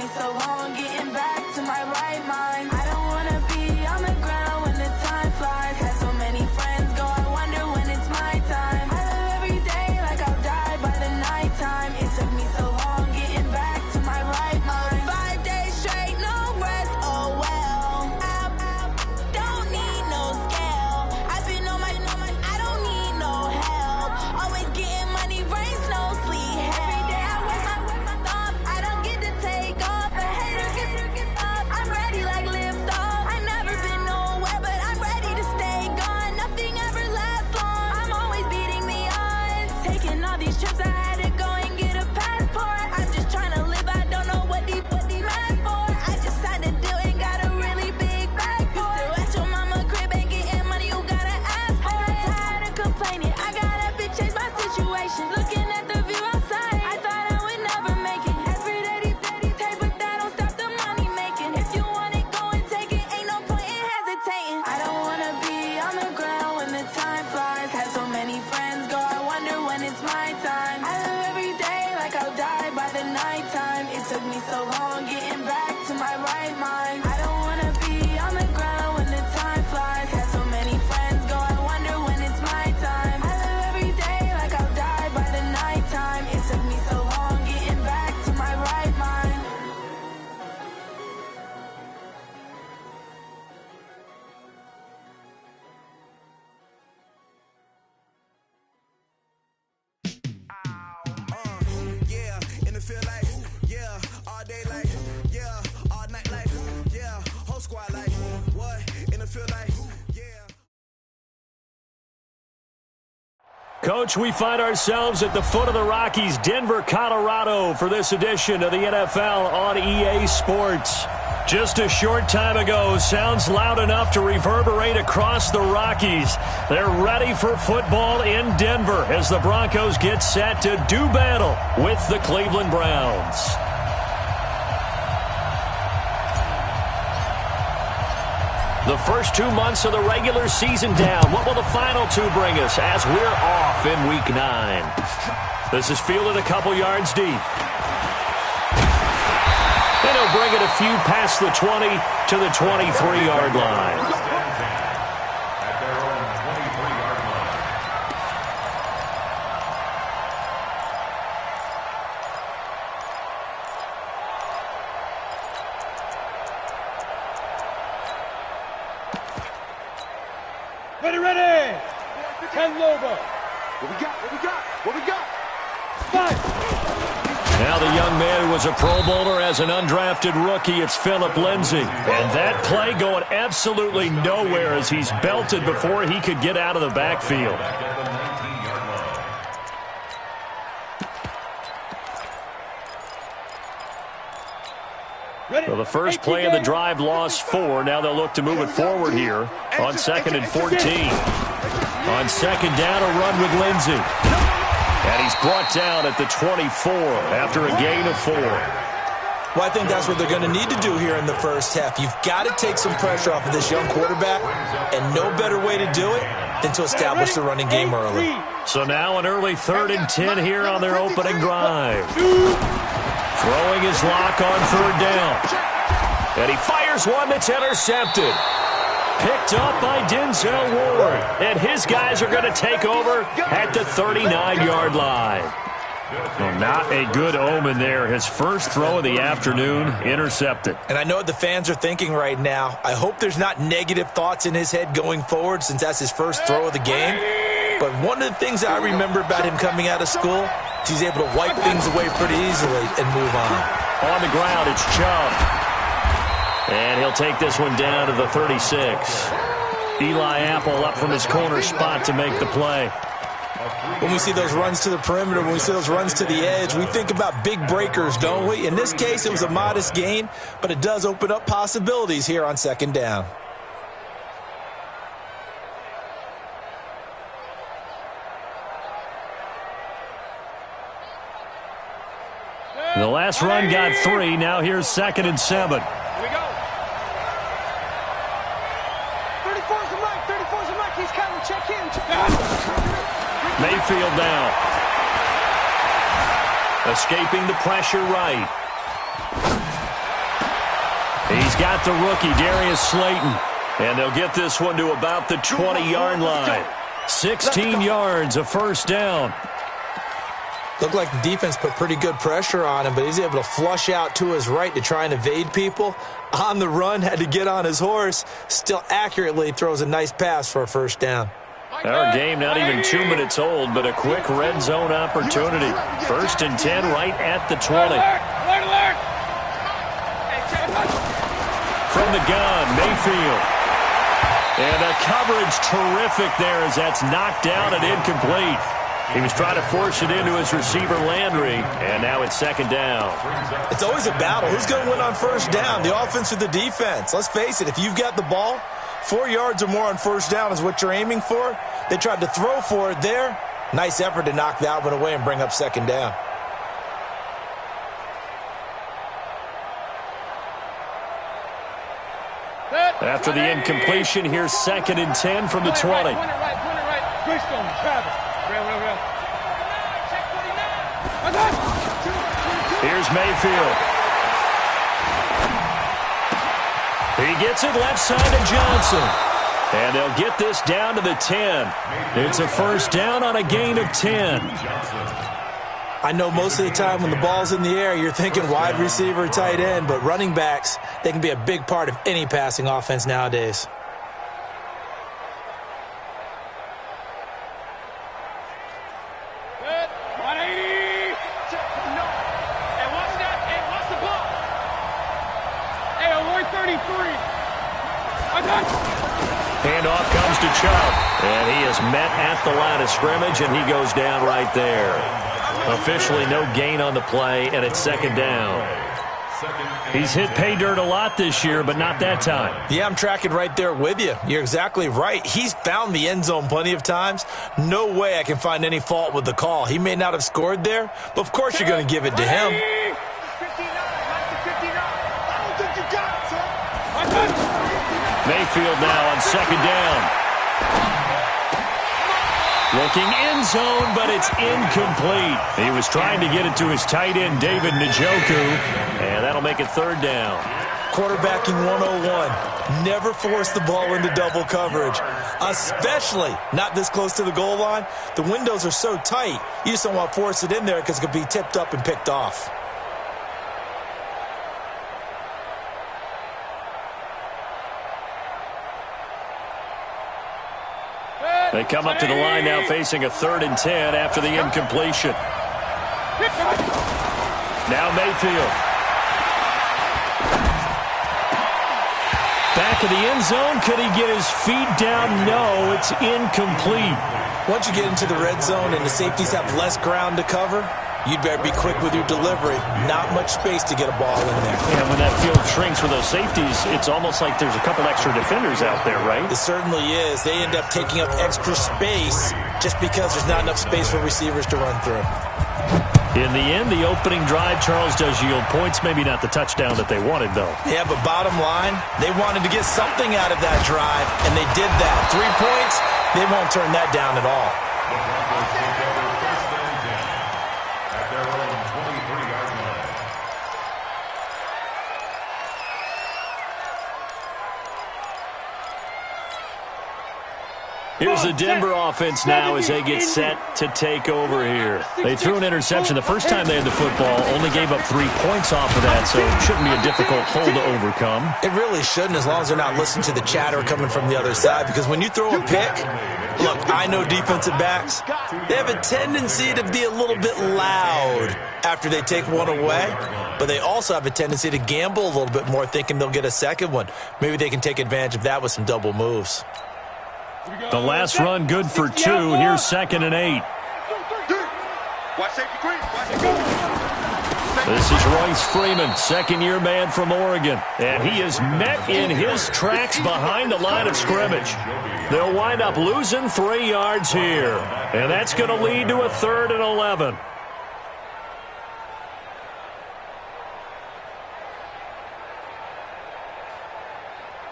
me so long getting back to my right mind. I don't wanna be on the ground when the time flies. Had so many friends go, I wonder when it's my time. I live every day like I'll die by the nighttime. It took me so long getting back to my right mind. 5 days straight, no rest, oh well. I don't need no scale. I've been on my, I don't need no help. Always getting money, rains, no sleep. Every day I wake my thumb. I don't get to take off. A hater get up. I'm ready like lift off. I never been nowhere, but I'm ready to stay gone. Nothing ever lasts long. I'm always beating the odds. Taking all these trips, I had to go and get a passport. I'm just trying to live, I don't know what these mad for. I just signed a deal and got a really big bag for it. Still at your mama crib and getting money, you gotta ask for it. Tired of complaining, I gotta be change my situation. Looking at the view outside, I thought I would never make it. Every day take, but that don't stop the money making. If you want it, go and take it, ain't no point in hesitating. I don't wanna be on the ground when the time flies. Had so many friends go, I wonder when it's my time. I live every day like I'll die by the nighttime. It took me so long getting back to my right mind. I don't wanna be on the ground when the time flies. Had so many friends go, I wonder when it's my time. I live every day like I'll die by the nighttime. It took me so long getting back to my right mind. Yeah, in the field like, yeah, all day like, yeah, all night like, yeah, whole squad like, what? In the field like, yeah. Coach, we find ourselves at the foot of the Rockies, Denver, Colorado, for this edition of the NFL on EA Sports. Just a short time ago, sounds loud enough to reverberate across the Rockies. They're ready for football in Denver as the Broncos get set to do battle with the Cleveland Browns. The first 2 months of the regular season down. What will the final two bring us as we're off in Week 9? This is fielded a couple yards deep. And he'll bring it a few past the 20 to the 23-yard line. Ready! Ten Lobo. What we got? Five. Now the young man who was a Pro Bowler as an undrafted rookie, it's Phillip Lindsay. And that play going absolutely nowhere as he's belted before he could get out of the backfield. Well, the first play of the drive lost 4. Now they'll look to move it forward here on 2nd and 14. On second down, a run with Lindsay. And he's brought down at the 24 after a gain of 4. Well, I think that's what they're going to need to do here in the first half. You've got to take some pressure off of this young quarterback, and no better way to do it than to establish the running game early. So now an early 3rd and 10 here on their opening drive. Throwing his lock on 3rd down. And he fires one that's intercepted. Picked up by Denzel Ward. And his guys are going to take over at the 39-yard line. Well, not a good omen there. His first throw of the afternoon intercepted. And I know what the fans are thinking right now. I hope there's not negative thoughts in his head going forward since that's his first throw of the game. But one of the things I remember about him coming out of school is he's able to wipe things away pretty easily and move on. On the ground, it's Chubb. And he'll take this one down to the 36. Eli Apple up from his corner spot to make the play. When we see those runs to the perimeter, when we see those runs to the edge, we think about big breakers, don't we? In this case, it was a modest gain, but it does open up possibilities here on 2nd down. The last run got 3. Now here's 2nd and 7. Here we go. 34's the mic. 34's the mic. He's coming. Check in. Mayfield now. Escaping the pressure right. He's got the rookie, Darius Slayton. And they'll get this one to about the 20-yard line. 16 yards, a first down. Looked like the defense put pretty good pressure on him, but he's able to flush out to his right to try and evade people. On the run, had to get on his horse. Still accurately throws a nice pass for a first down. Our game not even 2 minutes old, but a quick red zone opportunity. 1st and 10 right at the 20. Alert! From the gun, Mayfield. And the coverage terrific there as that's knocked down and incomplete. He was trying to force it into his receiver, Landry, and now it's 2nd down. It's always a battle. Who's going to win on first down, the offense or the defense? Let's face it, if you've got the ball, 4 yards or more on first down is what you're aiming for. They tried to throw for it there. Nice effort to knock that one away and bring up 2nd down. After the incompletion, here's 2nd and 10 from the 20. Point it right. Twist on him, Travis. Real. Here's Mayfield. He gets it left side to Johnson. And they'll get this down to the 10. It's a first down on a gain of 10. I know most of the time when the ball's in the air, you're thinking wide receiver, tight end, but running backs, they can be a big part of any passing offense nowadays. Good. 180. No. Hey, watch that. Hey, watch the ball. Hey, avoid 33. I got you. Handoff comes to Chubb. And he is met at the line of scrimmage, and he goes down right there. Officially no gain on the play, and it's 2nd down. He's hit pay dirt a lot this year, but not that time. Yeah, I'm tracking right there with you. You're exactly right. He's found the end zone plenty of times. No way I can find any fault with the call. He may not have scored there, but of course you're going to give it to him. 59, I don't think you got it, son. Mayfield now on 2nd down. Looking end zone, but it's incomplete. He was trying to get it to his tight end, David Njoku, and that'll make it 3rd down. Quarterbacking 101. Never force the ball into double coverage, especially not this close to the goal line. The windows are so tight, you just don't want to force it in there because it could be tipped up and picked off. They come up to the line now facing a 3rd and 10 after the incompletion. Now Mayfield. Back of the end zone. Could he get his feet down? No, it's incomplete. Once you get into the red zone and the safeties have less ground to cover, you'd better be quick with your delivery. Not much space to get a ball in there. And when that field shrinks for those safeties, it's almost like there's a couple extra defenders out there, right? It certainly is. They end up taking up extra space just because there's not enough space for receivers to run through. In the end, the opening drive, Charles, does yield points. Maybe not the touchdown that they wanted, though. Yeah, but bottom line, they wanted to get something out of that drive, and they did that. 3 points, they won't turn that down at all. Here's the Denver offense now as they get set to take over here. They threw an interception the first time they had the football, only gave up 3 points off of that, so it shouldn't be a difficult hole to overcome. It really shouldn't, as long as they're not listening to the chatter coming from the other side, because when you throw a pick, look, I know defensive backs, they have a tendency to be a little bit loud after they take one away, but they also have a tendency to gamble a little bit more, thinking they'll get a second one. Maybe they can take advantage of that with some double moves. The last run good for 2. Here's 2nd and 8. This is Royce Freeman, 2nd-year man from Oregon. And he is met in his tracks behind the line of scrimmage. They'll wind up losing 3 yards here. And that's going to lead to a 3rd and 11.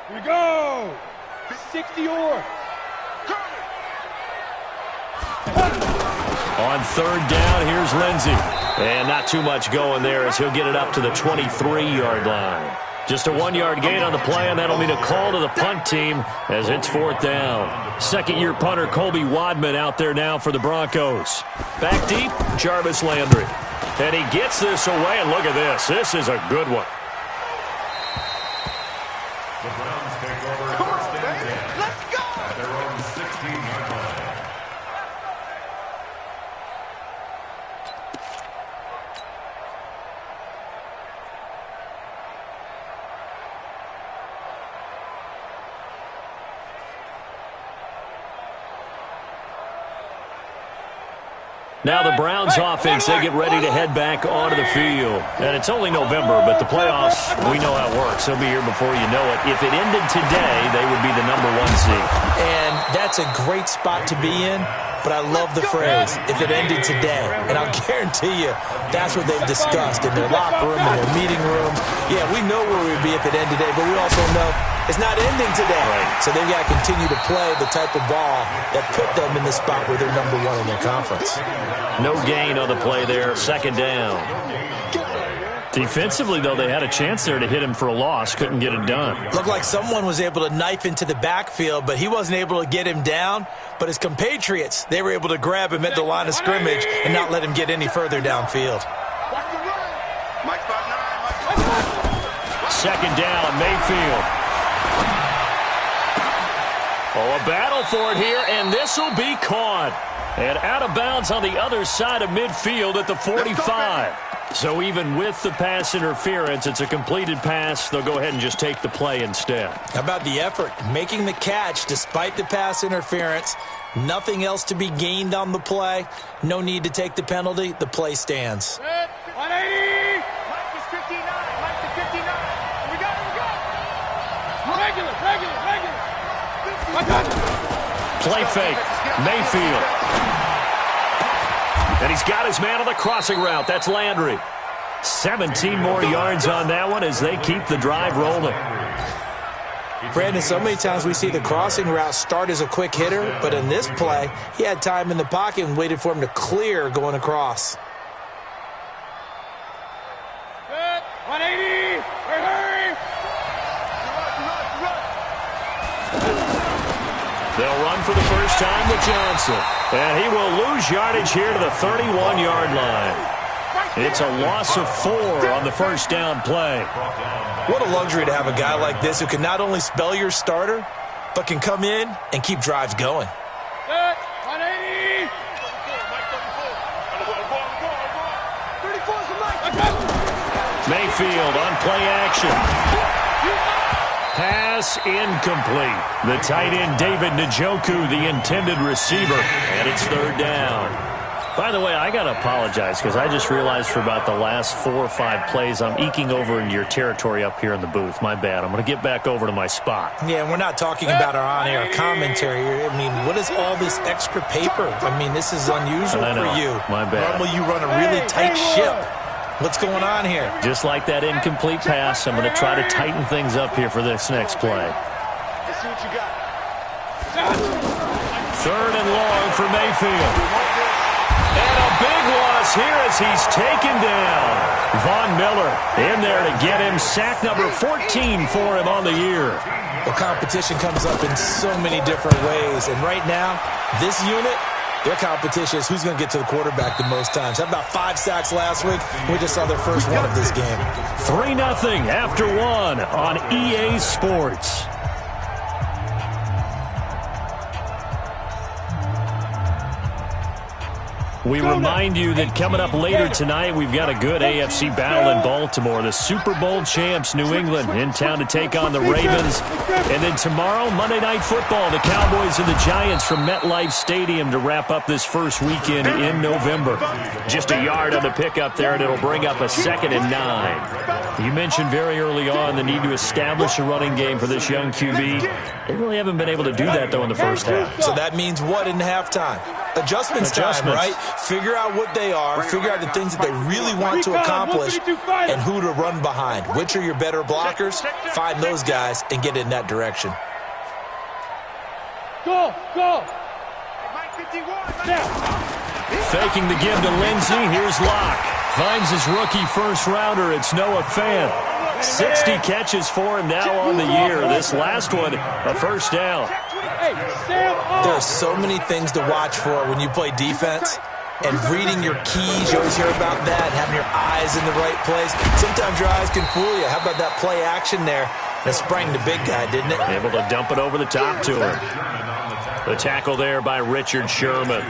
Here we go. 60 or. On 3rd down, here's Lindsey. And not too much going there as he'll get it up to the 23-yard line. Just a 1-yard gain on the play, and that'll mean a call to the punt team as it's 4th down. Second-year punter Colby Wadman out there now for the Broncos. Back deep, Jarvis Landry. And he gets this away, and look at this. This is a good one. The Browns take over first and 10. Let's go! At their own 16-yard line. Now the Browns offense, they get ready to head back onto the field. And it's only November, but the playoffs, we know how it works. They'll be here before you know it. If it ended today, they would be the #1 seed. And that's a great spot to be in, but I love the phrase, if it ended today. And I'll guarantee you, that's what they've discussed in their locker room, in their meeting rooms. Yeah, we know where we'd be if it ended today, but we also know it's not ending today. Right. So they've got to continue to play the type of ball that put them in the spot where they're #1 in their conference. No gain on the play there, 2nd down. Defensively, though, they had a chance there to hit him for a loss. Couldn't get it done. Looked like someone was able to knife into the backfield, but he wasn't able to get him down. But his compatriots, they were able to grab him at the line of scrimmage and not let him get any further downfield. 2nd down, Mayfield. Oh, a battle for it here, and this will be caught. And out of bounds on the other side of midfield at the 45. So even with the pass interference, it's a completed pass. They'll go ahead and just take the play instead. How about the effort? Making the catch despite the pass interference. Nothing else to be gained on the play. No need to take the penalty. The play stands. 180! Mike is 59. Mike is 59. We got it. Regular. Play fake. Mayfield. And he's got his man on the crossing route. That's Landry. 17 more yards on that one as they keep the drive rolling. Brandon, so many times we see the crossing route start as a quick hitter, but in this play, he had time in the pocket and waited for him to clear going across. 180! Hurry! They'll run for the first time with Johnson. And he will lose yardage here to the 31-yard line. It's a loss of 4 on the first down play. What a luxury to have a guy like this who can not only spell your starter, but can come in and keep drives going. 180! Mayfield on play action. Pass incomplete. The tight end, David Njoku, the intended receiver, and it's 3rd down. By the way, I got to apologize because I just realized for about the last 4 or 5 plays, I'm eking over into your territory up here in the booth. My bad. I'm going to get back over to my spot. Yeah, and we're not talking about our on-air commentary. I mean, what is all this extra paper? I mean, this is unusual for you. My bad. Normally you run a really tight ship. What's going on here? Just like that incomplete pass, I'm going to try to tighten things up here for this next play. Let's see what you got. 3rd and long for Mayfield. And a big loss here as he's taken down. Von Miller in there to get him. Sack number 14 for him on the year. Well, competition comes up in so many different ways. And right now, this unit, their competition is who's going to get to the quarterback the most times. How about 5 sacks last week? We just saw their first one of this game. 3-0 after 1 on EA Sports. We remind you that coming up later tonight, we've got a good AFC battle in Baltimore. The Super Bowl champs, New England, in town to take on the Ravens. And then tomorrow, Monday Night Football, the Cowboys and the Giants from MetLife Stadium to wrap up this first weekend in November. Just a yard on the pickup there, and it'll bring up a 2nd and 9. You mentioned very early on the need to establish a running game for this young QB. They really haven't been able to do that, though, in the first half. So that means what in halftime? Adjustments time, right? Figure out what they are, figure out the things that they really want to accomplish, and who to run behind. Which are your better blockers? Find those guys and get in that direction. Go! Faking the give to Lindsey. Here's Locke. Finds his rookie first rounder. It's Noah Fant. 60 catches for him now on the year. This last one, a first down. There are so many things to watch for when you play defense. And reading your keys, you always hear about that, and having your eyes in the right place. Sometimes your eyes can fool you. How about that play action there? That sprang the big guy, didn't it? Able to dump it over the top to him. The tackle there by Richard Sherman.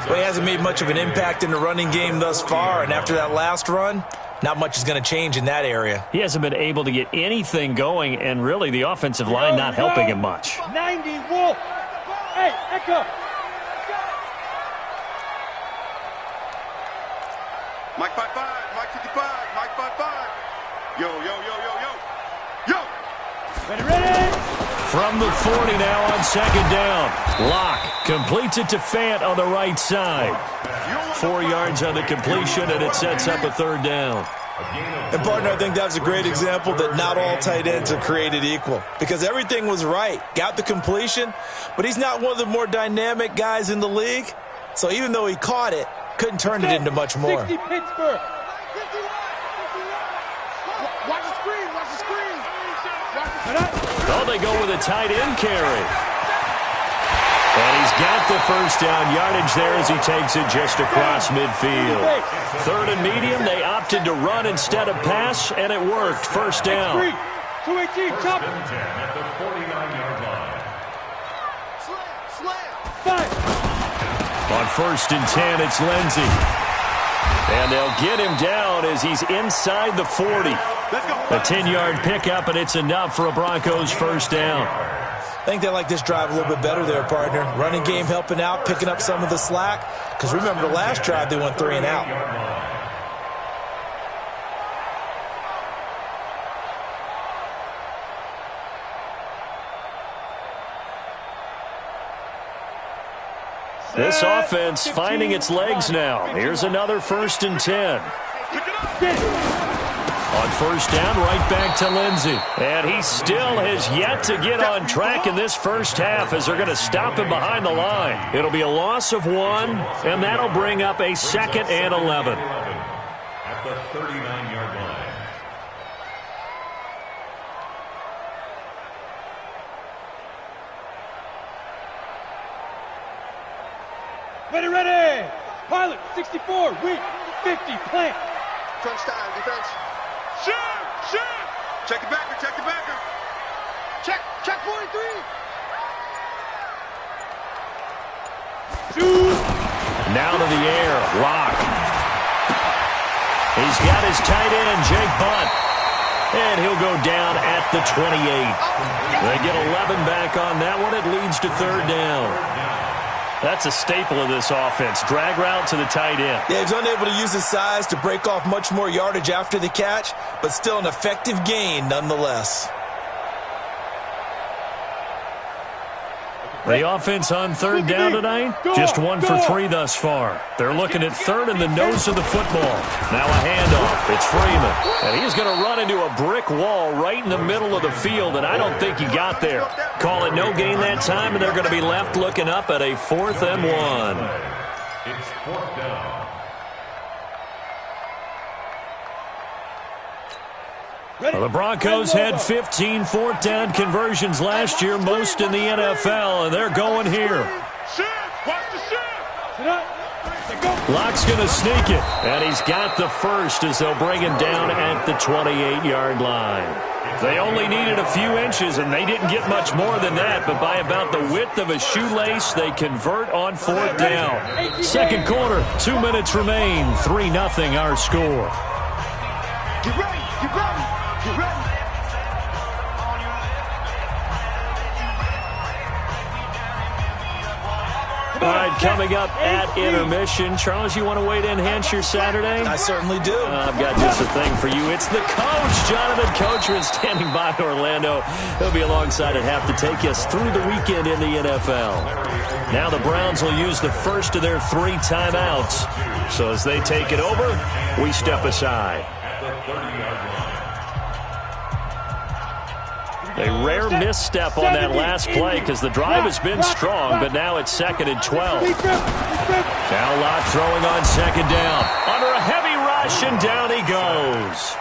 Well, he hasn't made much of an impact in the running game thus far, and after that last run, not much is going to change in that area. He hasn't been able to get anything going, and really the offensive line not helping him much. 90 Wolf. Hey, Echo. Mike 55, Mike 55, Mike 55. Yo, yo, yo, yo, yo. Yo! Ready? From the 40 now on second down. Locke completes it to Fant on the right side. 4 yards on the completion, and it sets up a third down. And, partner, I think that was a great example that not all tight ends are created equal. Because everything was right. Got the completion, but he's not one of the more dynamic guys in the league. So even though he caught it, couldn't turn it into much more. 60 Pittsburgh. Watch the screen, watch the screen. Oh, they go with a tight end carry. And he's got the first down yardage there as he takes it just across midfield. Third and medium, they opted to run instead of pass, and it worked. First down. 218, chop. At the 49-yard line. Five. On first and 10, it's Lindsey. And they'll get him down as he's inside the 40. A 10-yard pickup, and it's enough for a Broncos first down. I think they like this drive a little bit better there, partner. Running game helping out, picking up some of the slack. Because remember, the last drive, they went 3 and out. This offense finding its legs now. Here's another first and 10. On first down, right back to Lindsey. And he still has yet to get on track in this first half as they're going to stop him behind the line. It'll be a loss of 1, and that'll bring up a 2nd and 11. At the 39-yard line. Ready. Pilot, 64, weak, 50, plant. Crunch time, defense. Shoot! Check the backer, check the backer. Check 43. Shoot! Now to the air, Locke. He's got his tight end, Jake Butt. And he'll go down at the 28. They get 11 back on that one. It leads to third down. That's a staple of this offense. Drag route to the tight end. Yeah, he's unable to use his size to break off much more yardage after the catch, but still an effective gain nonetheless. The offense on third down tonight, just 1 for 3 thus far. They're looking at third in the nose of the football. Now a handoff. It's Freeman. And he's going to run into a brick wall right in the middle of the field, and I don't think he got there. Call it no gain that time, and they're going to be left looking up at a 4th and 1. It's 4th down. Well, the Broncos had 15 fourth down conversions last year, most in the NFL, and they're going here. Locke's going to sneak it, and he's got the first as they'll bring him down at the 28-yard line. They only needed a few inches, and they didn't get much more than that, but by about the width of a shoelace, they convert on 4th down. Second quarter, 2 minutes remain, 3-0 our score. Get ready, get ready. Get ready. All right, coming up at intermission. Charles, you want to wait to enhance your Saturday? I certainly do. I've got just a thing for you. It's the coach, Jonathan Coachman, standing by Orlando. He'll be alongside at half to take us through the weekend in the NFL. Now the Browns will use the first of their 3 timeouts. So as they take it over, we step aside. A rare misstep on that last play because the drive has been strong, but now it's 2nd and 12. Now Locke throwing on 2nd down. Under a heavy rush, and down he goes.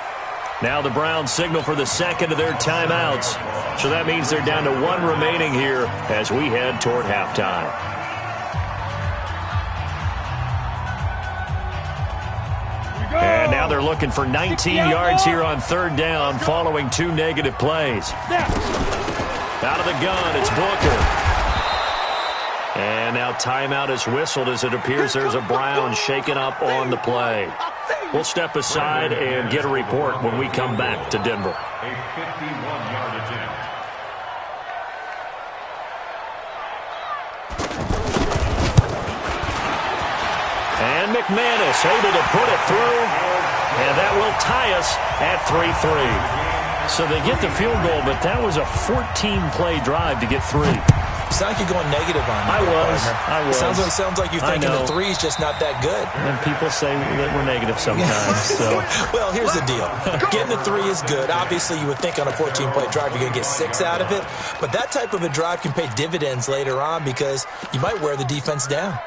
Now the Browns signal for the second of their timeouts. So that means they're down to one remaining here as we head toward halftime. And now they're looking for 19 yards here on third down following 2 negative plays. Out of the gun, it's Booker. And now timeout is whistled as it appears there's a Brown shaken up on the play. We'll step aside and get a report when we come back to Denver. A 51-yard attempt. And McManus able to put it through, and that will tie us at 3-3. So they get the field goal, but that was a 14-play drive to get 3. You sound like you're going negative on me. I was. Sounds like you're thinking the 3 is just not that good. And people say that we're negative sometimes. So. Well, here's the deal. Getting the 3 is good. Obviously, you would think on a 14-play drive you're going to get 6 out of it. But that type of a drive can pay dividends later on because you might wear the defense down.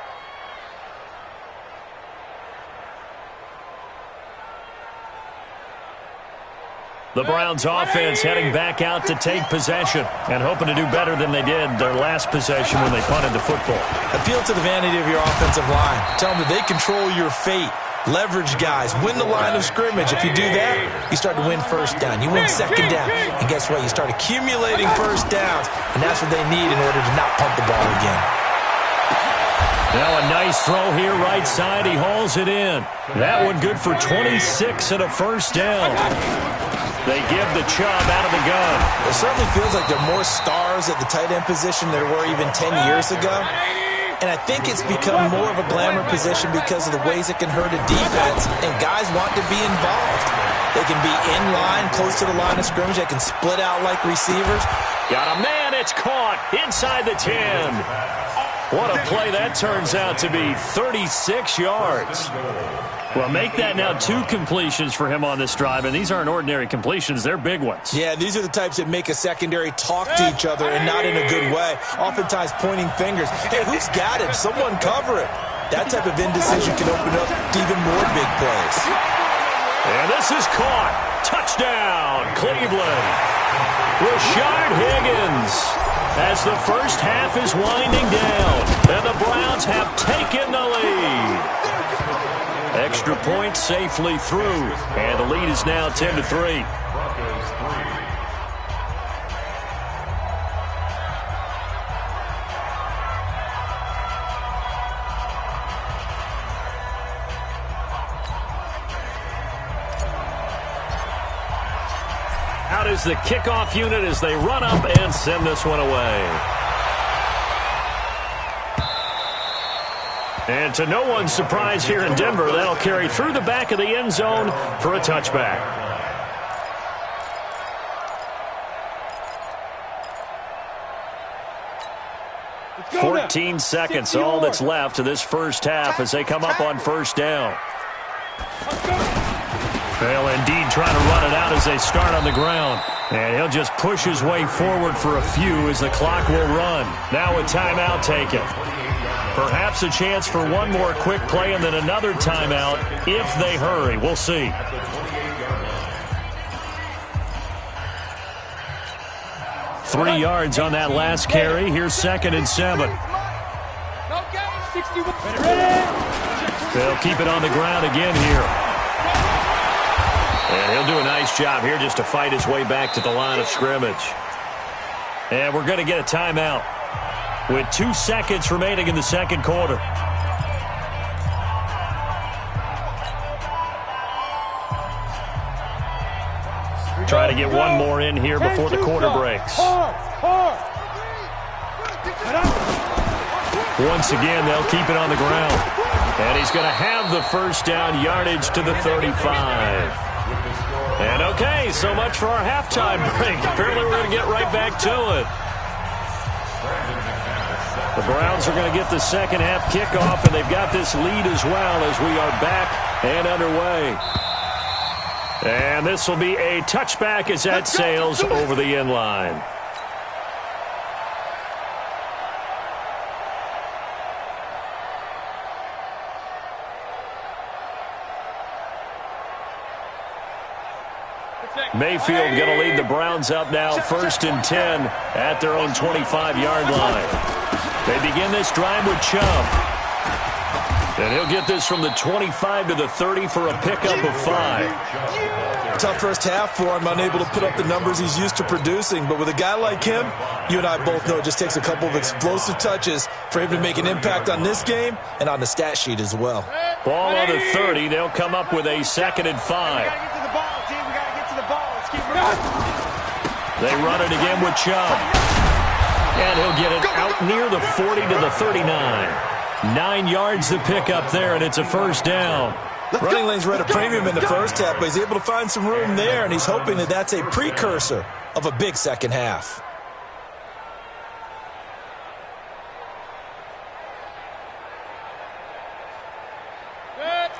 The Browns offense heading back out to take possession and hoping to do better than they did their last possession when they punted the football. Appeal to the vanity of your offensive line. Tell them that they control your fate. Leverage guys. Win the line of scrimmage. If you do that, you start to win first down. You win second down. And guess what? You start accumulating first downs. And that's what they need in order to not punt the ball again. Now a nice throw here right side. He hauls it in. That one good for 26 and a first down. They give the Chubb out of the gun. It certainly feels like there are more stars at the tight end position than there were even 10 years ago. And I think it's become more of a glamour position because of the ways it can hurt a defense. And guys want to be involved. They can be in line, close to the line of scrimmage. They can split out like receivers. Got a man. It's caught inside the 10. What a play that turns out to be. 36 yards. Well, make that now 2 completions for him on this drive, and these aren't ordinary completions. They're big ones. Yeah, these are the types that make a secondary talk to each other and not in a good way. Oftentimes pointing fingers. Hey, who's got him? Someone cover it. That type of indecision can open up to even more big plays. And this is caught. Touchdown, Cleveland. Rashard Higgins as the first half is winding down, and the Browns have taken the lead. Extra point safely through, and the lead is now 10-3. Broncos 3. Out is the kickoff unit as they run up and send this one away. And to no one's surprise here in Denver, that'll carry through the back of the end zone for a touchback. Go 14 now. seconds, 60 all more. that's left of this first half as they come up on first down. They'll indeed try to run it out as they start on the ground. And he'll just push his way forward for a few as the clock will run. Now a timeout taken. Perhaps a chance for one more quick play and then another timeout if they hurry. We'll see. Three yards on that last carry. Here's 2nd and 7. They'll keep it on the ground again here. And he'll do a nice job here just to fight his way back to the line of scrimmage. And we're going to get a timeout with 2 seconds remaining in the second quarter. Trying to get one more in here before the quarter breaks. Once again, they'll keep it on the ground. And he's going to have the first down, yardage to the 35. And okay, so much for our halftime break. Apparently we're going to get right back to it. The Browns are going to get the second half kickoff, and they've got this lead as well as we are back and underway. And this will be a touchback as that sails over the end line. Mayfield going to lead the Browns up now, 1st and 10 at their own 25-yard line. They begin this drive with Chubb. And he'll get this from the 25 to the 30 for a pickup of 5. Tough first half for him, unable to put up the numbers he's used to producing. But with a guy like him, you and I both know it just takes a couple of explosive touches for him to make an impact on this game and on the stat sheet as well. Ball on the 30. They'll come up with a 2nd and 5. They run it again with Chubb. And he'll get it out near the 40 to the 39. 9 yards to pick up there, and it's a 1st down. Running lanes were at a premium in the first half, but he's able to find some room there, and he's hoping that that's a precursor of a big second half.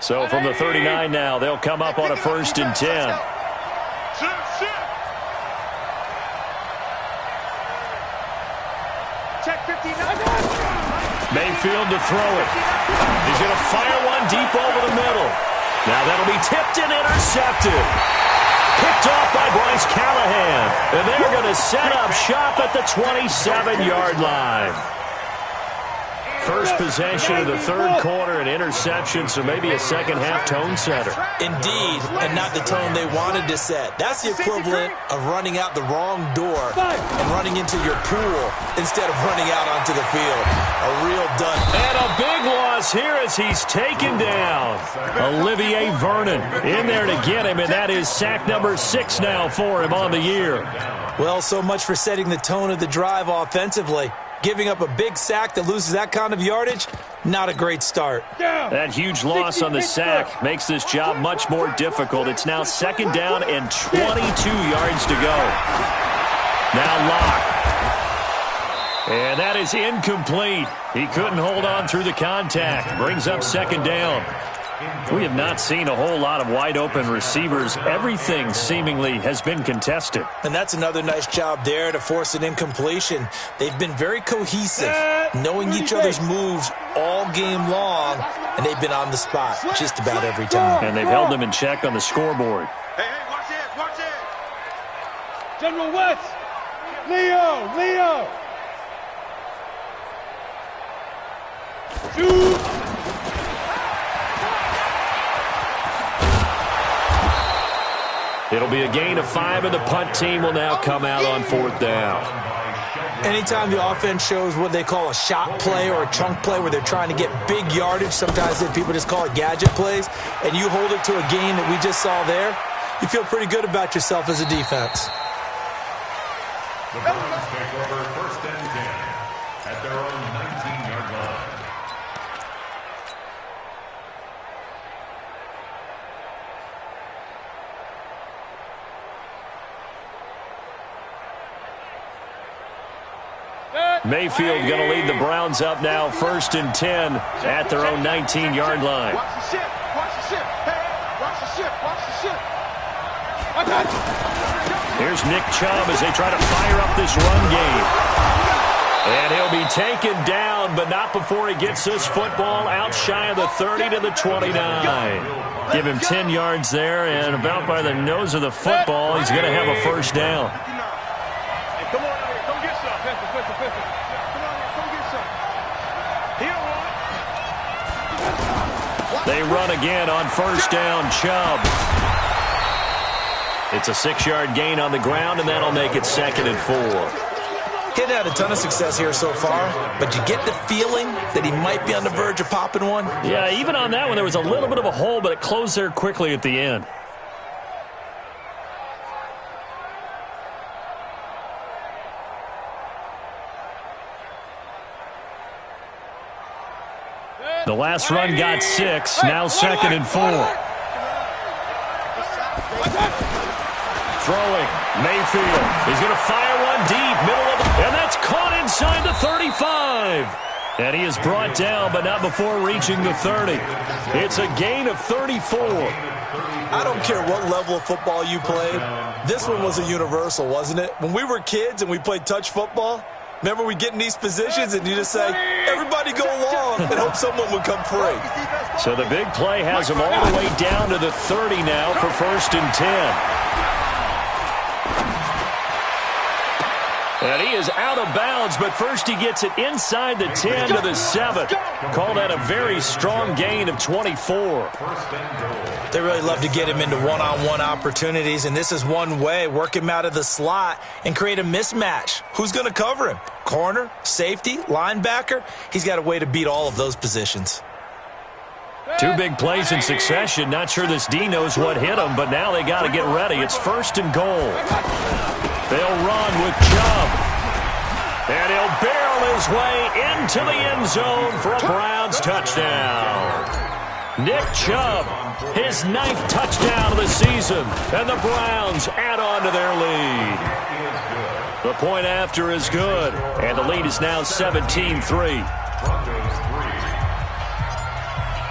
So from the 39 now, they'll come up on a 1st and 10. Mayfield to throw it. He's going to fire one deep over the middle. Now that'll be tipped and intercepted. Picked off by Bryce Callahan. And they're going to set up shop at the 27-yard line. First possession of the 3rd quarter, an interception, so maybe a second-half tone setter. Indeed, and not the tone they wanted to set. That's the equivalent of running out the wrong door and running into your pool instead of running out onto the field. A real dud. And a big loss here as he's taken down. Olivier Vernon in there to get him, and that is sack number 6 now for him on the year. Well, so much for setting the tone of the drive offensively. Giving up a big sack that loses that kind of yardage, not a great start. That huge loss on the sack makes this job much more difficult. It's now 2nd down and 22 yards to go. Now Locke. And that is incomplete. He couldn't hold on through the contact. Brings up 2nd down. We have not seen a whole lot of wide-open receivers. Everything seemingly has been contested. And that's another nice job there to force an incompletion. They've been very cohesive, knowing each other's moves all game long, and they've been on the spot just about every time. And they've held them in check on the scoreboard. Hey, watch this, watch this. General West. Leo. Shoot. It'll be a gain of 5, and the punt team will now come out on 4th down. Anytime the offense shows what they call a shot play or a chunk play where they're trying to get big yardage, sometimes people just call it gadget plays, and you hold it to a gain that we just saw there, you feel pretty good about yourself as a defense. The Browns take over 1st and 10 at their own 19-yard line. Mayfield going to lead the Browns up now, 1st and 10 at their own 19-yard line. Watch the ship, watch the ship. Hey, watch the ship, watch the ship. Here's Nick Chubb as they try to fire up this run game. And he'll be taken down, but not before he gets this football out shy of the 30 to the 29. Give him 10 yards there, and about by the nose of the football, he's going to have a 1st down. Come on out here. Come get some. Pistol. Come on here. Come get some. Here, one. They run again on 1st down, Chubb. It's a 6-yard gain on the ground, and that'll make it 2nd and 4. He's had a ton of success here so far, but you get the feeling that he might be on the verge of popping one. Yeah, even on that one, there was a little bit of a hole, but it closed there quickly at the end. The last run got 6, now 2nd and 4. Throwing, Mayfield. He's going to fire one deep, middle of the... And that's caught inside the 35. And he is brought down, but not before reaching the 30. It's a gain of 34. I don't care what level of football you played. This one was a universal, wasn't it? When we were kids and we played touch football, remember we get in these positions and you just say, everybody go along and hope someone would come free. So the big play has him all the way down to the 30 now for 1st and 10. And he is out of bounds, but first he gets it inside the 10 to the 7. Call that a very strong gain of 24. They really love to get him into one-on-one opportunities, and this is one way. Work him out of the slot and create a mismatch. Who's going to cover him? Corner, safety, linebacker? He's got a way to beat all of those positions. Two big plays in succession. Not sure this D knows what hit him, but now they got to get ready. It's 1st and goal. They'll run with Chubb. And he'll barrel his way into the end zone for a Browns touchdown. Nick Chubb, his 9th touchdown of the season, and the Browns add on to their lead. The point after is good, and the lead is now 17-3.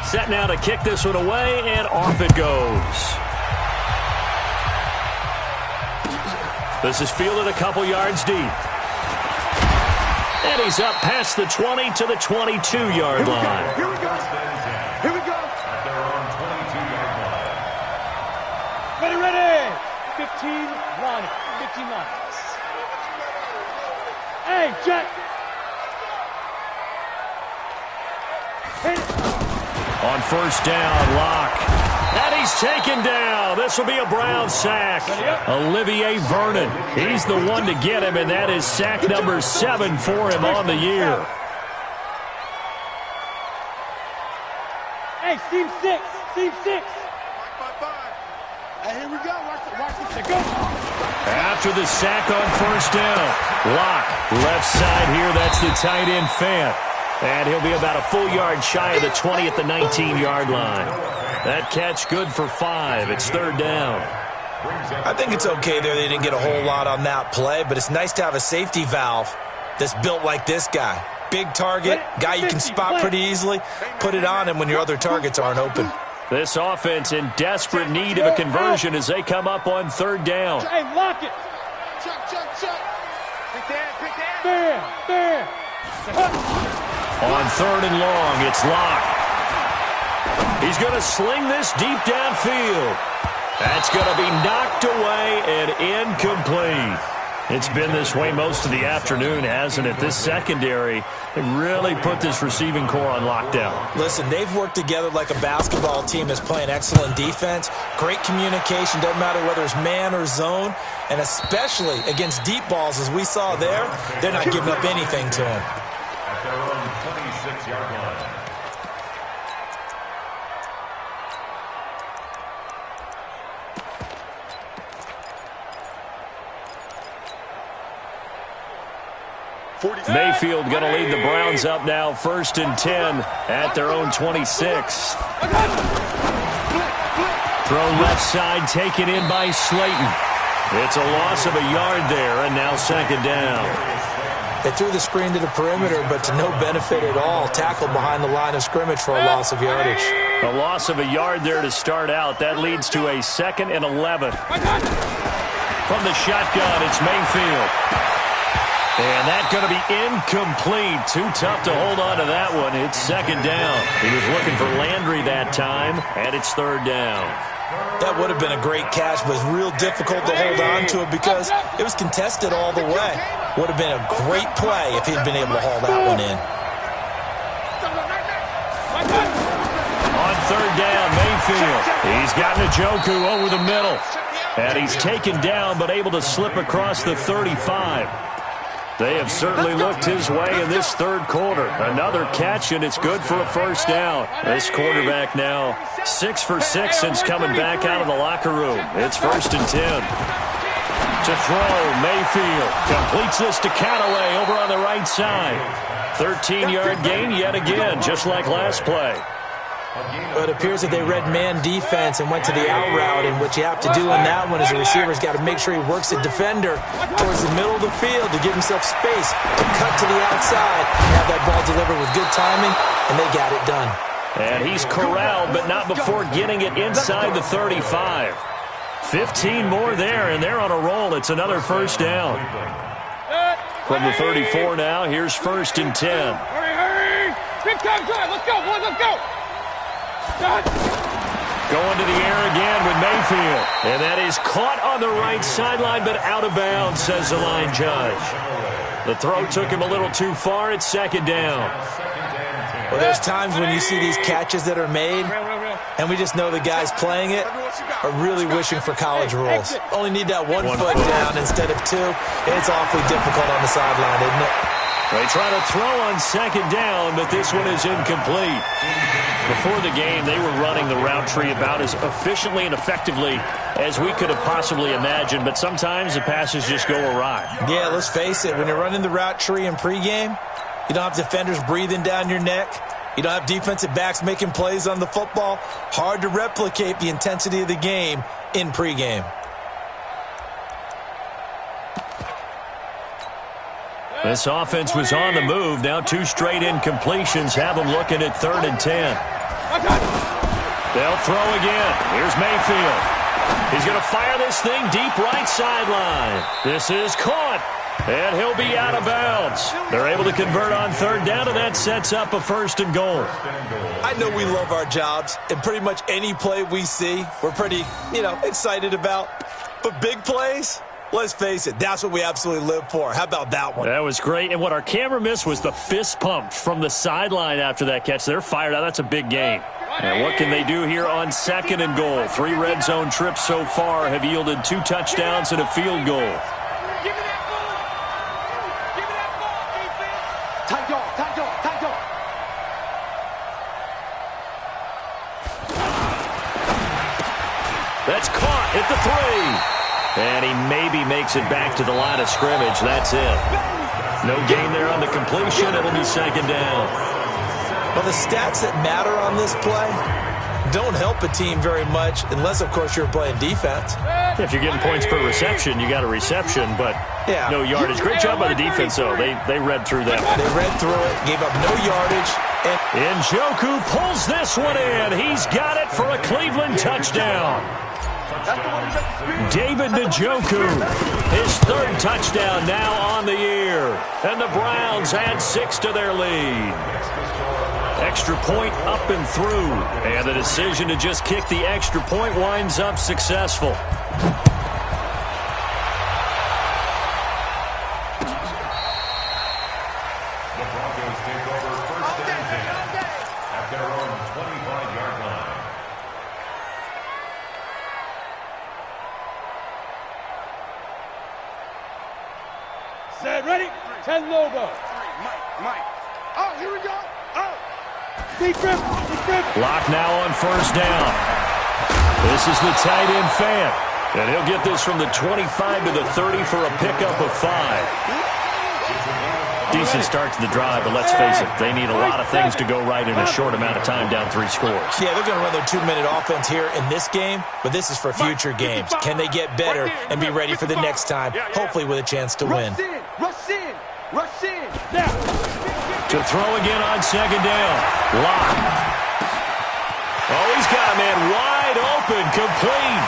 Set now to kick this one away, and off it goes. This is fielded a couple yards deep. And he's up past the 20 to the 22-yard line. Here we go. Here we go. At their own 22-yard line. Ready. 15-1. 15-1. Hey, Jack. On 1st down, Locke. And he's taken down. This will be a Brown sack. Olivier Vernon. He's the one to get him, and that is sack number 7 for him on the year. Hey, team 6. Team 6. Hey, here we go. Watch this. Go. After the sack on 1st down, Locke, left side here. That's the tight end, Fant. And he'll be about a full yard shy of the 20 at the 19-yard line. That catch good for 5. It's 3rd down. I think it's okay there. They didn't get a whole lot on that play, but it's nice to have a safety valve that's built like this guy. Big target, guy you can spot pretty easily. Put it on him when your other targets aren't open. This offense in desperate need of a conversion as they come up on 3rd down. Hey, lock it. Check. Pick that. Bam. On 3rd and long, it's Locke. He's going to sling this deep downfield. That's going to be knocked away and incomplete. It's been this way most of the afternoon, hasn't it? This secondary, they really put this receiving core on lockdown. Listen, they've worked together like a basketball team that's playing excellent defense. Great communication, doesn't matter whether it's man or zone. And especially against deep balls, as we saw there, they're not giving up anything to them. At their own 26-yard line. Mayfield going to lead the Browns up now, 1st and 10 at their own 26. Thrown left side, taken in by Slayton. It's a loss of a yard there, and now 2nd down. They threw the screen to the perimeter, but to no benefit at all. Tackled behind the line of scrimmage for a loss of yardage. A loss of a yard there to start out. That leads to a 2nd and 11. From the shotgun, it's Mayfield. And that's going to be incomplete. Too tough to hold on to that one. It's 2nd down. He was looking for Landry that time, and it's 3rd down. That would have been a great catch, but it's real difficult to hold on to it because it was contested all the way. Would have been a great play if he'd been able to haul that one in. On 3rd down, Mayfield. He's got Njoku over the middle. And he's taken down but able to slip across the 35. They have certainly looked his way in this 3rd quarter. Another catch, and it's good for a 1st down. This quarterback now 6 for 6 since coming back out of the locker room. It's 1st and 10. To throw, Mayfield completes this to Callaway over on the right side. 13-yard gain yet again, just like last play. But it appears that they read man defense and went to the out route, and what you have to do in that one is a receiver's got to make sure he works the defender towards the middle of the field to give himself space to cut to the outside and have that ball delivered with good timing, and they got it done. And he's corralled, but not before getting it inside the 35. 15 more there, and they're on a roll. It's another 1st down. From the 34 now, here's 1st and 10. Hurry! Big time drive. Let's go, boys. Let's go. Going to the air again with Mayfield. And that is caught on the right sideline, but out of bounds, says the line judge. The throw took him a little too far. It's second down. Well, there's times when you see these catches that are made, and we just know the guys playing it are really wishing for college rules. Only need that one foot down instead of two. It's awfully difficult on the sideline, isn't it? They try to throw on second down, but this one is incomplete. Before the game, they were running the route tree about as efficiently and effectively as we could have possibly imagined, but sometimes the passes just go awry. Yeah, let's face it. When you're running the route tree in pregame, you don't have defenders breathing down your neck. You don't have defensive backs making plays on the football. Hard to replicate the intensity of the game in pregame. This offense was on the move. Now 2 straight incompletions have them looking at 3rd and 10. They'll throw again. Here's Mayfield. He's going to fire this thing deep right sideline. This is caught, and he'll be out of bounds. They're able to convert on 3rd down, and that sets up a 1st and goal. I know we love our jobs, and pretty much any play we see, we're pretty, excited about. But big plays, let's face it, that's what we absolutely live for. How about that one? That was great, and what our camera missed was the fist pump from the sideline after that catch. They're fired out. That's a big game. And what can they do here on 2nd and goal? 3 red zone trips so far have yielded 2 touchdowns and a field goal. That's caught at the 3. And he maybe makes it back to the line of scrimmage. That's it. No gain there on the completion. It'll be 2nd down. Well, the stats that matter on this play don't help a team very much unless, of course, you're playing defense. If you're getting points per reception, you got a reception, but no yardage. Great job by the defense, though. They read through that. They read through it, gave up no yardage. And Njoku pulls this one in. He's got it for a Cleveland touchdown. David Njoku, his 3rd touchdown now on the year. And the Browns add 6 to their lead. Extra point up and through. And the decision to just kick the extra point winds up successful. The Broncos take over 1st and 10 at their own 25-yard line. Set, ready? 10 logo. Mike. Oh, here we go. Oh. Deep grip. Lock now on 1st down. This is the tight end Fant. And he'll get this from the 25 to the 30 for a pickup of 5. Decent start to the drive, but let's face it, they need a lot of things to go right in a short amount of time down 3 scores. Yeah, they're going to run their 2-minute offense here in this game, but this is for future games. Can they get better and be ready for the next time, hopefully with a chance to win? Rush in. Now. To throw again on 2nd down. Lock. Oh, he's got a man wide open, complete.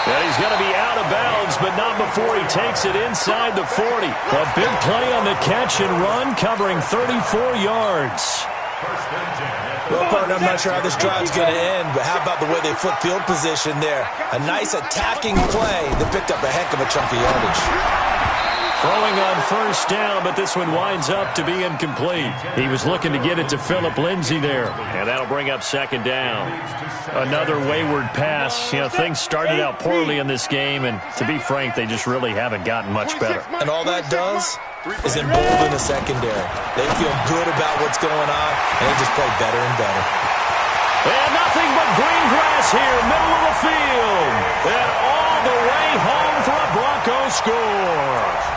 And he's going to be out of bounds, but not before he takes it inside the 40. A big play on the catch and run, covering 34 yards. Well, partner, I'm not sure how this drive's going to end, but how about the way they flip field position there? A nice attacking play that picked up a heck of a chunk of yardage. Throwing on 1st down, but this one winds up to be incomplete. He was looking to get it to Phillip Lindsay there, and that'll bring up 2nd down. Another wayward pass. Things started out poorly in this game, and to be frank, they just really haven't gotten much better. And all that does is embolden the secondary. They feel good about what's going on, and they just play better and better. And nothing but green grass here, middle of the field. And all the way home for a Broncos score.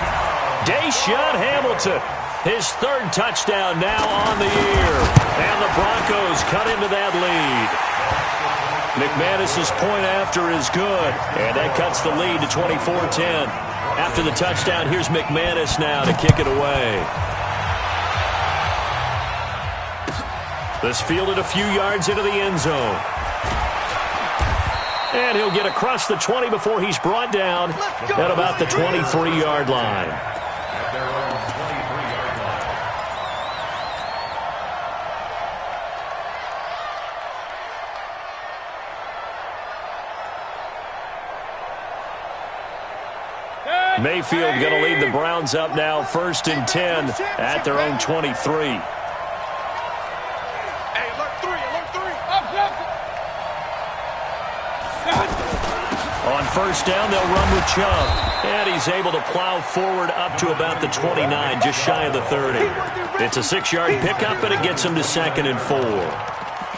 Deshaun Hamilton, his 3rd touchdown now on the year. And the Broncos cut into that lead. McManus's point after is good. And that cuts the lead to 24-10. After the touchdown, here's McManus now to kick it away. This fielded a few yards into the end zone. And he'll get across the 20 before he's brought down at about the 23-yard line. At their own 23-yard line. Mayfield going to lead the Browns up now, 1st and 10 at their own 23. On 1st down, they'll run with Chubb. And he's able to plow forward up to about the 29, just shy of the 30. It's a 6-yard pickup, and it gets him to 2nd and 4.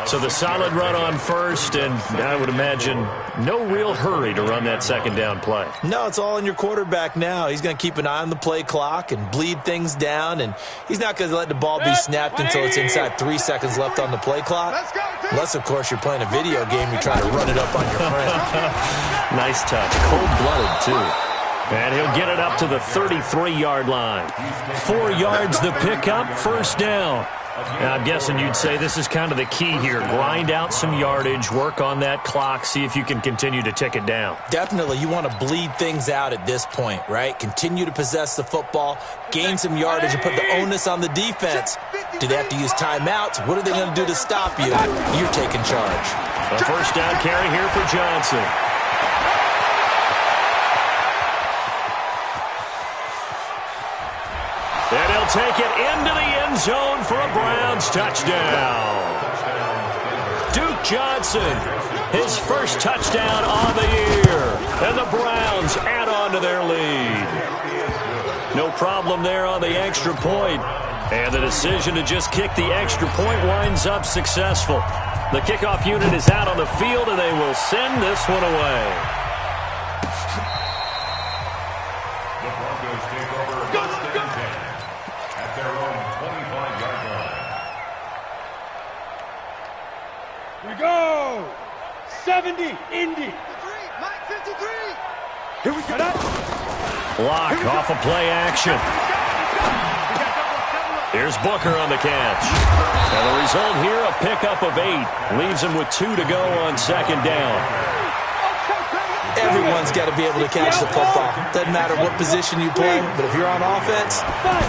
So the solid run on 1st, and I would imagine no real hurry to run that 2nd down play. No, it's all in your quarterback now. He's going to keep an eye on the play clock and bleed things down, and he's not going to let the ball be snapped until it's inside 3 seconds left on the play clock. Unless, of course, you're playing a video game, you're trying to run it up on your friend. Nice touch. Cold-blooded, too. And he'll get it up to the 33-yard line. 4 yards the pickup, 1st down. Now, I'm guessing you'd say this is kind of the key here. Grind out some yardage, work on that clock, see if you can continue to tick it down. Definitely. You want to bleed things out at this point, right? Continue to possess the football, gain some yardage, and put the onus on the defense. Do they have to use timeouts? What are they going to do to stop you? You're taking charge. A 1st down carry here for Johnson. And he'll take it into the end zone for a Browns touchdown. Duke Johnson, his 1st touchdown on the year. And the Browns add on to their lead. No problem there on the extra point. And the decision to just kick the extra point winds up successful. The kickoff unit is out on the field, and they will send this one away. The Broncos take over 1st and 10 at their own 25-yard line. We go! 70, Indy. Mike 53. Here we go. Block off of play action. Here's Booker on the catch. And the result here, a pickup of 8. Leaves him with 2 to go on 2nd down. Everyone's got to be able to catch the football. Doesn't matter what position you play, but if you're on offense,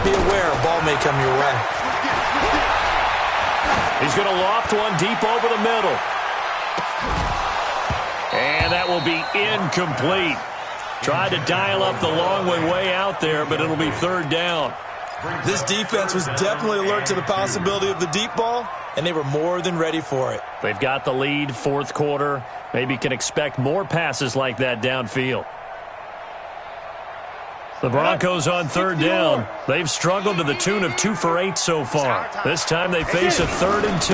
be aware a ball may come your way. He's going to loft one deep over the middle. And that will be incomplete. Tried to dial up the long way out there, but it'll be 3rd down. This defense was definitely alert to the possibility of the deep ball, and they were more than ready for it. They've got the lead, 4th quarter. Maybe can expect more passes like that downfield. The Broncos on 3rd down. They've struggled to the tune of 2 for 8 so far. This time they face a 3rd and 2.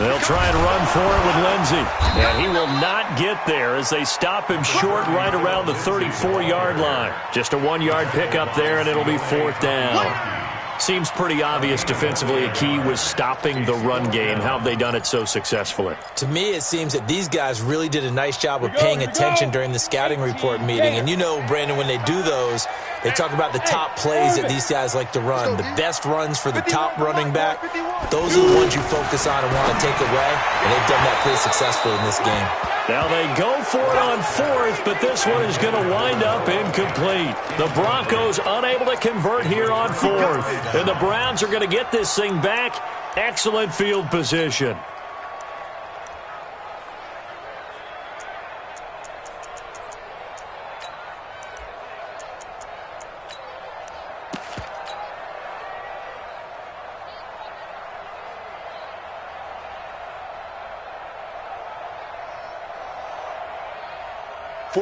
They'll try and run for it with Lindsey. And he will not get there as they stop him short right around the 34-yard line. Just a 1-yard pickup there, and it'll be 4th down. Seems pretty obvious defensively a key was stopping the run game. How have they done it so successfully? To me, it seems that these guys really did a nice job of paying attention during the scouting report meeting. And you know, Brandon, when they do those, they talk about the top plays that these guys like to run. The best runs for the top running back, those are the ones you focus on and want to take away. And they've done that pretty successfully in this game. Now they go for it on 4th, but this one is going to wind up incomplete. The Broncos unable to convert here on 4th. And the Browns are going to get this thing back. Excellent field position.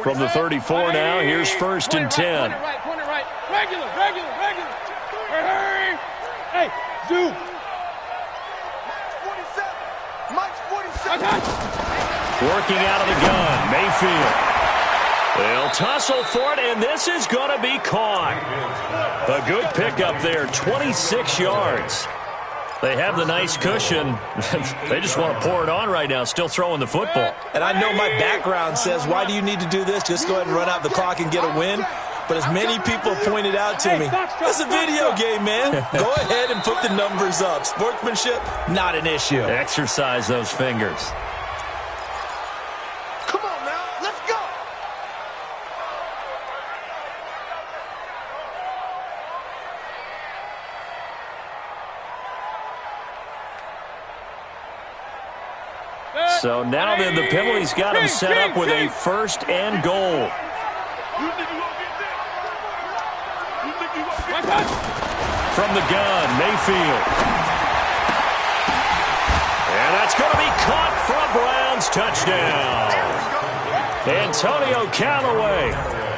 From the 34 now, here's 1st and 10. Point it right. Regular. Hurry. Hey, zoom. Mike's 47. Working out of the gun, Mayfield. They'll tussle for it, and this is going to be caught. A good pickup there, 26 yards. They have the nice cushion. They just want to pour it on right now, still throwing the football. And I know my background says, why do you need to do this? Just go ahead and run out the clock and get a win. But as many people pointed out to me, it's a video game, man. Go ahead and put the numbers up. Sportsmanship, not an issue. Exercise those fingers. Come on now, let's go. So now then the penalty's got him set up with a 1st and goal. From the gun, Mayfield. And that's going to be caught for a Browns touchdown. Antonio Callaway,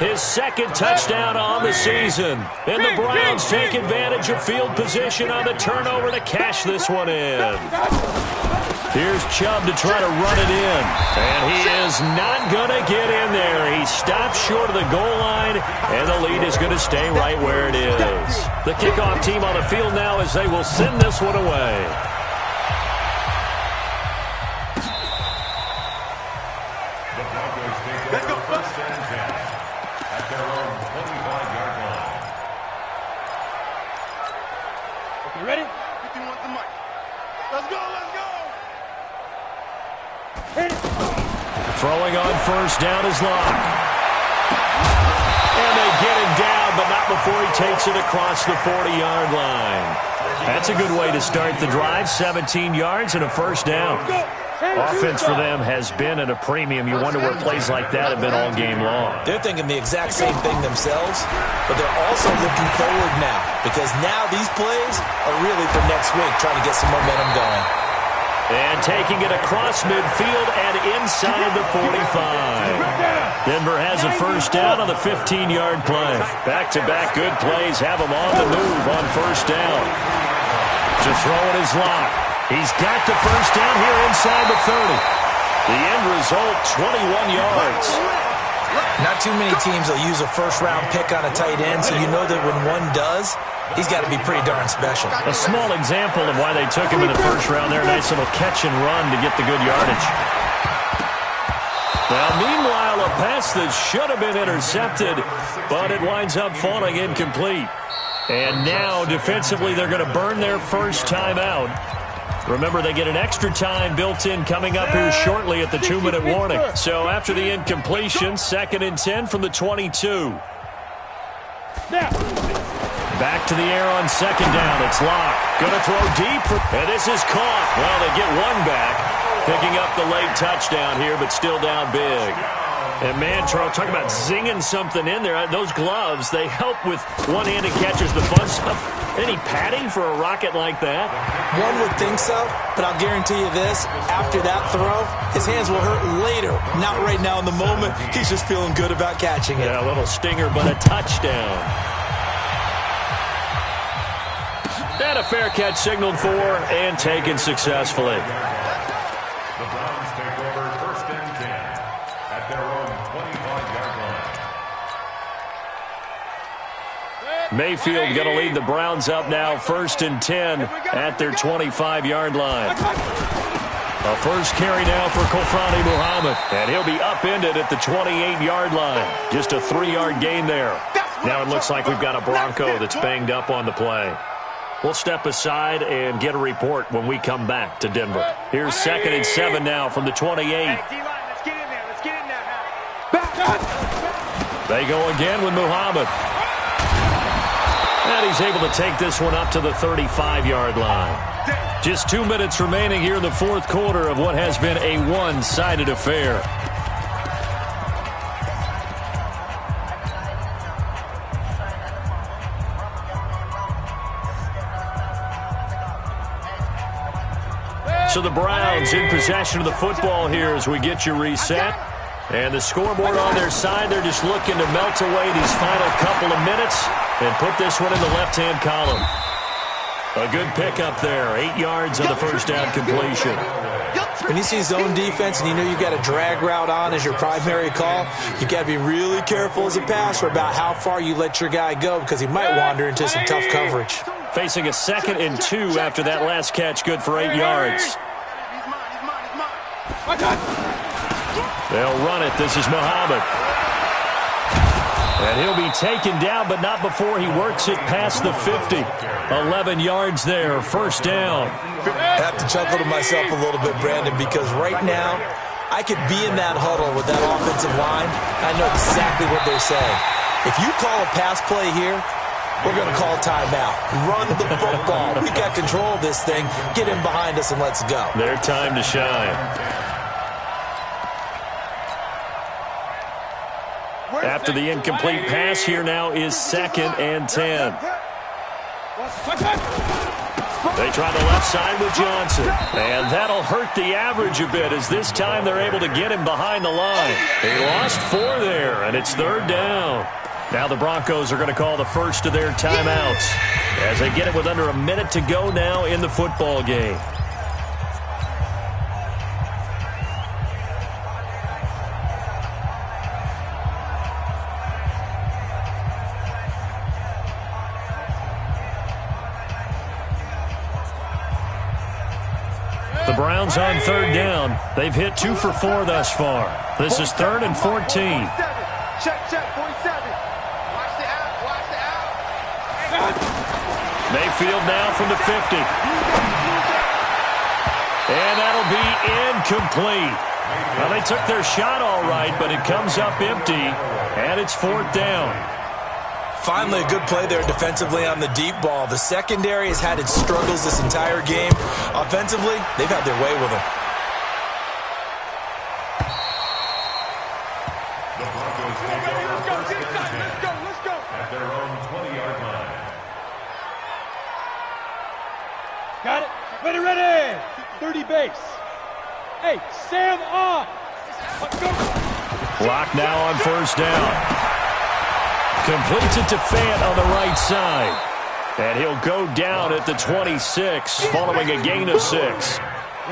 his second touchdown on the season. And the Browns take advantage of field position on the turnover to cash this one in. Here's Chubb to try to run it in. And he is not going to get in there. He stops short of the goal line, and the lead is going to stay right where it is. The kickoff team on the field now as they will send this one away. The Broncos take over first and 10 at their own 25-yard line. Okay, ready? 51 wants the mic. Let's go, let's go! Throwing on first down is Locke. And they get him down, but not before he takes it across the 40-yard line. That's a good way to start the drive. 17 yards and a first down. Offense for them has been at a premium. You wonder where plays like that have been all game long. They're thinking the exact same thing themselves, but they're also looking forward now, because now these plays are really for next week, trying to get some momentum going. And taking it across midfield and inside the 45. Denver has a first down on the 15-yard play. Back-to-back good plays have them on the move on first down. To throw it is Locke. He's got the first down here inside the 30. The end result, 21 yards. Not too many teams will use a first-round pick on a tight end, so you know that when one does, he's got to be pretty darn special. A small example of why they took him in the first round there. Nice little catch and run to get the good yardage. Now, meanwhile, a pass that should have been intercepted, but it winds up falling incomplete. And now, defensively, they're going to burn their first time out. Remember, they get an extra time built in coming up here shortly at the 2-minute warning. So after the incompletion, 2nd and 10 from the 22. Back to the air on second down. It's Locke. Going to throw deep. And this is caught. Well, they get one back. Picking up the late touchdown here, but still down big. And man, Charles, talk about zinging something in there. Those gloves, they help with one-handed catches, the fun stuff. Any padding for a rocket like that? One would think so, but I'll guarantee you this. After that throw, his hands will hurt later. Not right now in the moment. He's just feeling good about catching it. Yeah, a little stinger, but a touchdown. And a fair catch signaled for and taken successfully. The Browns take over first and 10 at their own 25-yard line. Mayfield going to lead the Browns up now, 1st and 10 at their 25-yard line. A first carry now for Kofrani Muhammad, and he'll be upended at the 28-yard line. Just a 3-yard gain there. Now it looks like we've got a Bronco that's banged up on the play. We'll step aside and get a report when we come back to Denver. Here's 2nd and 7 now from the 28. Let's get in there. Let's get in there now. They go again with Muhammad. And he's able to take this one up to the 35-yard line. Just 2 minutes remaining here in the fourth quarter of what has been a one-sided affair. So the Browns in possession of the football here as we get you reset. And the scoreboard on their side, they're just looking to melt away these final couple of minutes and put this one in the left-hand column. A good pickup there, 8 yards on the first down completion. When you see zone defense and you know you've got a drag route on as your primary call, you got to be really careful as a passer about how far you let your guy go because he might wander into some tough coverage. Facing a 2nd and 2 after that last catch, good for 8 yards. They'll run it. This is Muhammad. And he'll be taken down, but not before he works it past the 50. 11 yards there, first down. I have to chuckle to myself a little bit, Brandon, because right now I could be in that huddle with that offensive line. I know exactly what they're saying. If you call a pass play here, we're going to call timeout. Run the football. We got control of this thing. Get in behind us and let's go. Their time to shine. After the incomplete pass, here now is 2nd and 10. They try the left side with Johnson. And that'll hurt the average a bit as this time they're able to get him behind the line. They lost 4 there, and it's 3rd down. Now the Broncos are going to call the first of their timeouts as they get it with under a minute to go now in the football game. The Browns on 3rd down. They've hit 2 for 4 thus far. This is 3rd and 14. Check, 47. Watch the out. Mayfield now from the 50. And that'll be incomplete. Well, they took their shot all right, but it comes up empty, and it's 4th down. Finally, a good play there defensively on the deep ball. The secondary has had its struggles this entire game. Offensively, they've had their way with them. The Broncos take over first and 10. Let's go. At their own 20-yard line. Got it. Ready. 30 base. Hey, Sam on. Let's go. Clock now on 1st down. Completes it to Fant on the right side. And he'll go down at the 26, following a gain of 6.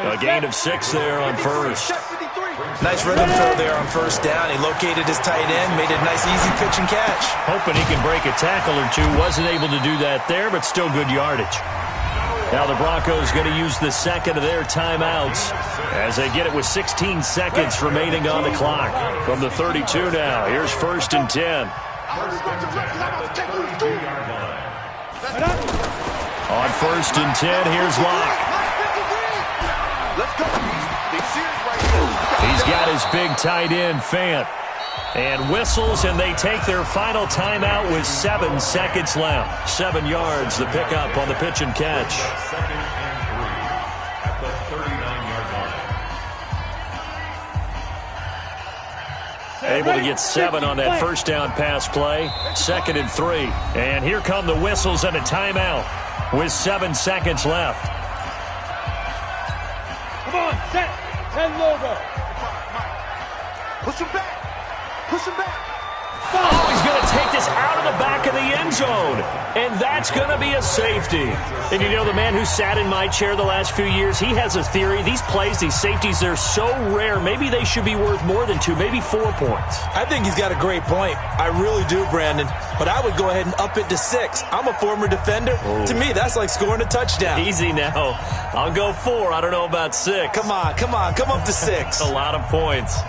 A gain of 6 there on 1st. Nice rhythm throw there on 1st down. He located his tight end, made a nice easy pitch and catch. Hoping he can break a tackle or two. Wasn't able to do that there, but still good yardage. Now the Broncos going to use the 2nd of their timeouts as they get it with 16 seconds remaining on the clock. From the 32 now, here's 1st and 10. First and 10 at the 32-yard line. On 1st and 10, here's Locke. Let's go. He's got his big tight end, Fant. And whistles, and they take their final timeout with 7 seconds left. 7 yards, the pickup on the pitch and catch. 2nd and 3 at the 39-yard line. Able to get 7 on that 1st down pass play. 2nd and 3. And here come the whistles and a timeout with 7 seconds left. Come on, set. 10 logo. Push him back. Oh, he's going to take this out of the back of the end zone. And that's going to be a safety. And you know, the man who sat in my chair the last few years, he has a theory. These plays, these safeties, they're so rare. Maybe they should be worth more than 2, maybe 4 points. I think he's got a great point. I really do, Brandon. But I would go ahead and up it to 6. I'm a former defender. Ooh. To me, that's like scoring a touchdown. Easy now. I'll go 4. I don't know about 6. Come on. Come up to 6. A lot of points.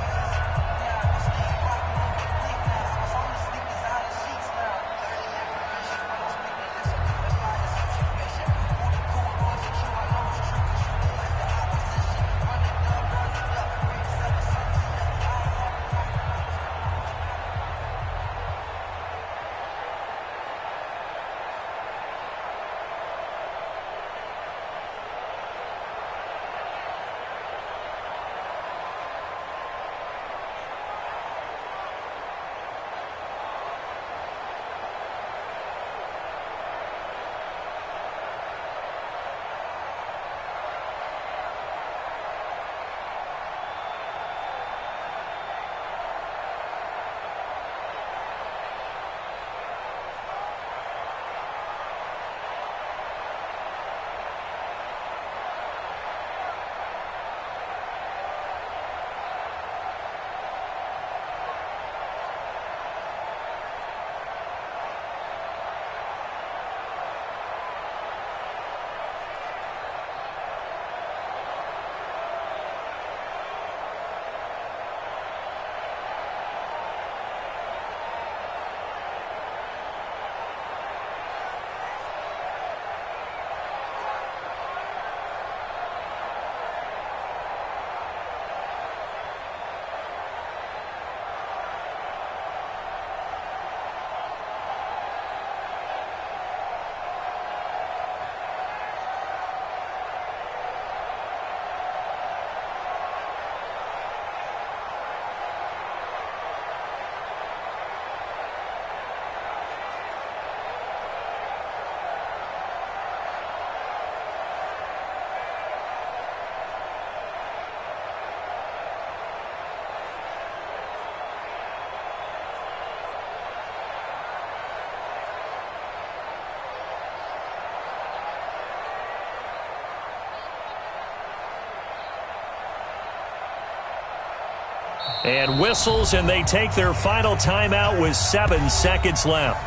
And whistles, and they take their final timeout with 7 seconds left.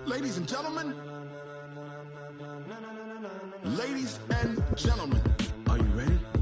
Ladies and gentlemen, are you ready?